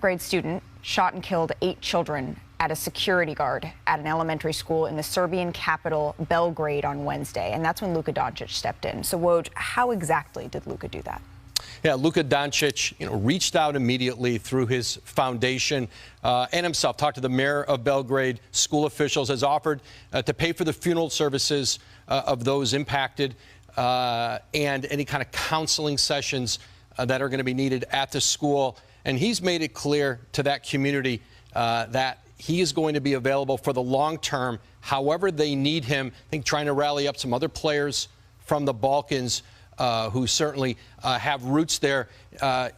Grade student shot and killed 8 children at a security guard at an elementary school in the Serbian capital, Belgrade, on Wednesday. And that's when Luka Doncic stepped in. So, Woj, how exactly did Luka do that? Yeah, Luka Doncic, reached out immediately through his foundation and himself, talked to the mayor of Belgrade, school officials, has offered to pay for the funeral services of those impacted and any kind of counseling sessions that are going to be needed at the school. And he's made it clear to that community that he is going to be available for the long term, however they need him. I think trying to rally up some other players from the Balkans who certainly have roots there.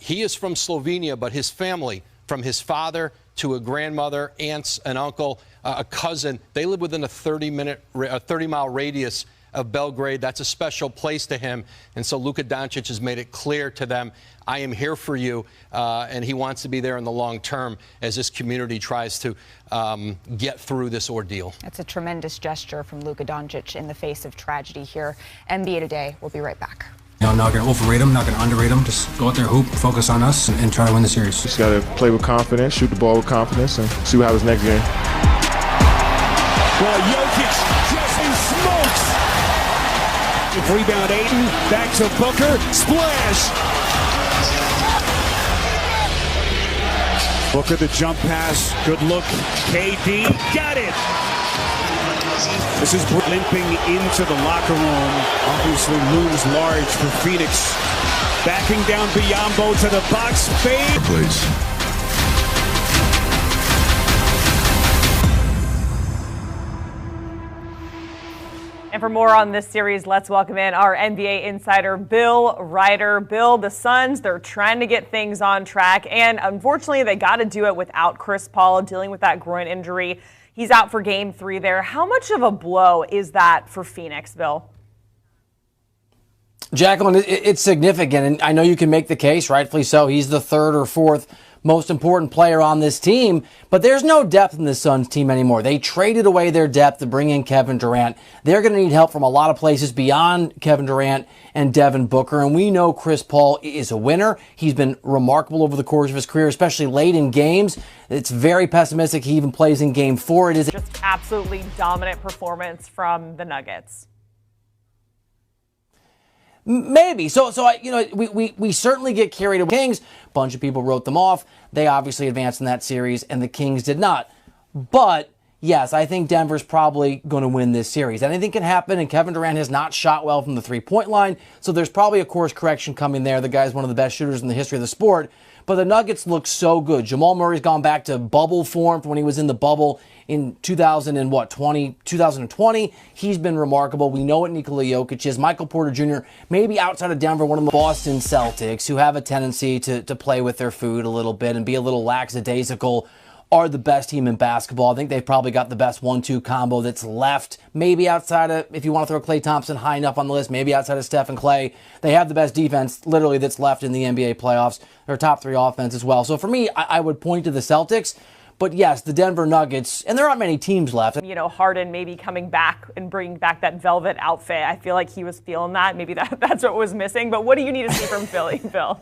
He is from Slovenia, but his family, from his father to a grandmother, aunts, an uncle, a cousin, they live within a 30-mile radius of Belgrade. That's a special place to him. And so Luka Doncic has made it clear to them, I am here for you. And he wants to be there in the long term as this community tries to get through this ordeal. That's a tremendous gesture from Luka Doncic in the face of tragedy here. NBA Today. We'll be right back. I'm not going to overrate them, not going to underrate them. Just go out there, hoop, focus on us, and try to win the series. Just got to play with confidence, shoot the ball with confidence, and see what happens next game. Well, Jokic just smokes. Rebound Ayton, back to Booker, splash. Booker, the jump pass, good look. KD got it. This is limping into the locker room. Obviously looms large for Phoenix. Backing down Biyombo to the box. Fade. Please. And for more on this series, let's welcome in our NBA insider, Bill Ryder. Bill, the Suns, they're trying to get things on track, and unfortunately, they got to do it without Chris Paul dealing with that groin injury. He's out for Game 3 there. How much of a blow is that for Phoenix, Bill? Jacqueline, it's significant, and I know you can make the case, rightfully so. He's the third or fourth most important player on this team, but there's no depth in the Suns team anymore. They traded away their depth to bring in Kevin Durant. They're going to need help from a lot of places beyond Kevin Durant and Devin Booker, and we know Chris Paul is a winner. He's been remarkable over the course of his career, especially late in games. It's very pessimistic. He even plays in Game 4. It is just absolutely dominant performance from the Nuggets. Maybe. So we certainly get carried away. Kings, a bunch of people wrote them off. They obviously advanced in that series, and the Kings did not. But, yes, I think Denver's probably going to win this series. Anything can happen, and Kevin Durant has not shot well from the three-point line, so there's probably a course correction coming there. The guy's one of the best shooters in the history of the sport. But the Nuggets look so good. Jamal Murray's gone back to bubble form from when he was in the bubble in 2020. He's been remarkable. We know what Nikola Jokic is. Michael Porter Jr., maybe outside of Denver, one of the Boston Celtics, who have a tendency to play with their food a little bit and be a little lackadaisical, are the best team in basketball. I think they've probably got the best 1-2 combo that's left. Maybe outside of, if you want to throw Klay Thompson high enough on the list, maybe outside of Steph and Klay, they have the best defense literally that's left in the NBA playoffs. Their top 3 offense as well. So for me, I would point to the Celtics. But yes, the Denver Nuggets, and there aren't many teams left. Harden maybe coming back and bringing back that velvet outfit. I feel like he was feeling that. Maybe that's what was missing. But what do you need to see from Philly, Bill?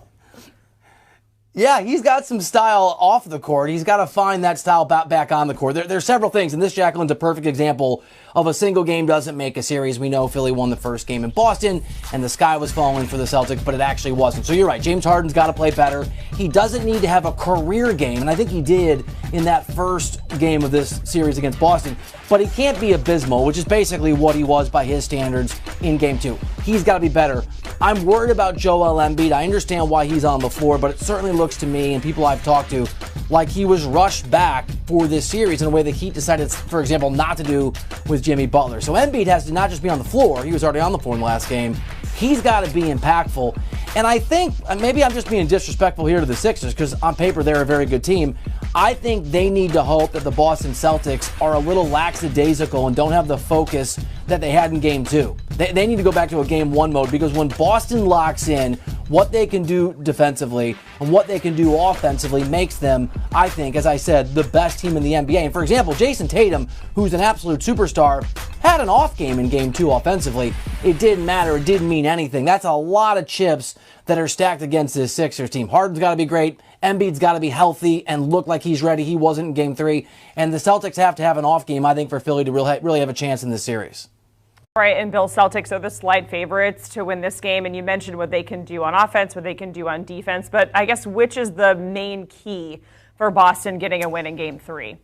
Yeah, he's got some style off the court. He's got to find that style back on the court. There's several things, and this, Jacqueline's a perfect example of a single game doesn't make a series. We know Philly won the first game in Boston, and the sky was falling for the Celtics, but it actually wasn't. So you're right, James Harden's got to play better. He doesn't need to have a career game, and I think he did in that first game of this series against Boston, but he can't be abysmal, which is basically what he was by his standards in Game 2. He's got to be better. I'm worried about Joel Embiid. I understand why he's on the floor, but it certainly looks to me and people I've talked to like he was rushed back for this series in a way that Heat decided, for example, not to do with Jimmy Butler. So Embiid has to not just be on the floor. He was already on the floor in the last game. He's got to be impactful. And I think, maybe I'm just being disrespectful here to the Sixers because on paper they're a very good team. I think they need to hope that the Boston Celtics are a little lackadaisical and don't have the focus that they had in Game 2. They need to go back to a Game 1 mode because when Boston locks in, what they can do defensively and what they can do offensively makes them, I think, as I said, the best team in the NBA. And for example, Jason Tatum, who's an absolute superstar, had an off game in game 2 offensively. It didn't matter. It didn't mean anything. That's a lot of chips that are stacked against this Sixers team. Harden's got to be great. Embiid's got to be healthy and look like he's ready. He wasn't in game 3. And the Celtics have to have an off game, I think, for Philly to really have a chance in this series. All right, and Bill, Celtics are the slight favorites to win this game, and you mentioned what they can do on offense, what they can do on defense, but I guess which is the main key for Boston getting a win in Game 3?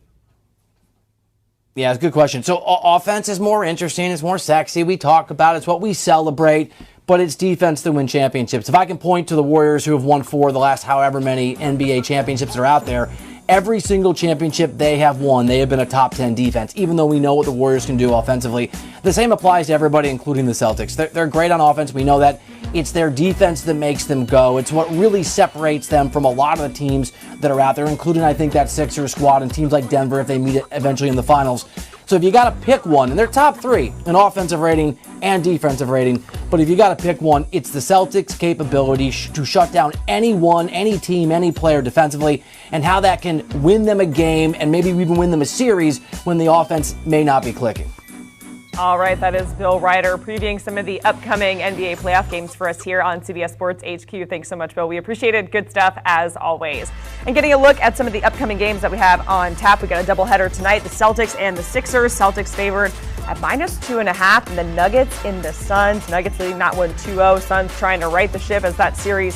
Yeah, it's a good question. So offense is more interesting, it's more sexy, we talk about it, it's what we celebrate, but it's defense that win championships. If I can point to the Warriors who have won 4 of the last however many NBA championships that are out there, every single championship they have won, they have been a top 10 defense, even though we know what the Warriors can do offensively. The same applies to everybody, including the Celtics. They're great on offense. We know that. It's their defense that makes them go. It's what really separates them from a lot of the teams that are out there, including, I think, that Sixers squad and teams like Denver if they meet it eventually in the finals. So if you got to pick one, and they're top 3 in offensive rating and defensive rating, but if you got to pick one, it's the Celtics' capability to shut down anyone, any team, any player defensively, and how that can win them a game and maybe even win them a series when the offense may not be clicking. All right, that is Bill Ryder previewing some of the upcoming NBA playoff games for us here on CBS Sports HQ. Thanks so much, Bill. We appreciate it. Good stuff as always. And getting a look at some of the upcoming games that we have on tap. We got a doubleheader tonight. The Celtics and the Sixers. Celtics favored at -2.5, and the Nuggets in the Suns. Nuggets leading that one 2-0. Suns trying to right the ship as that series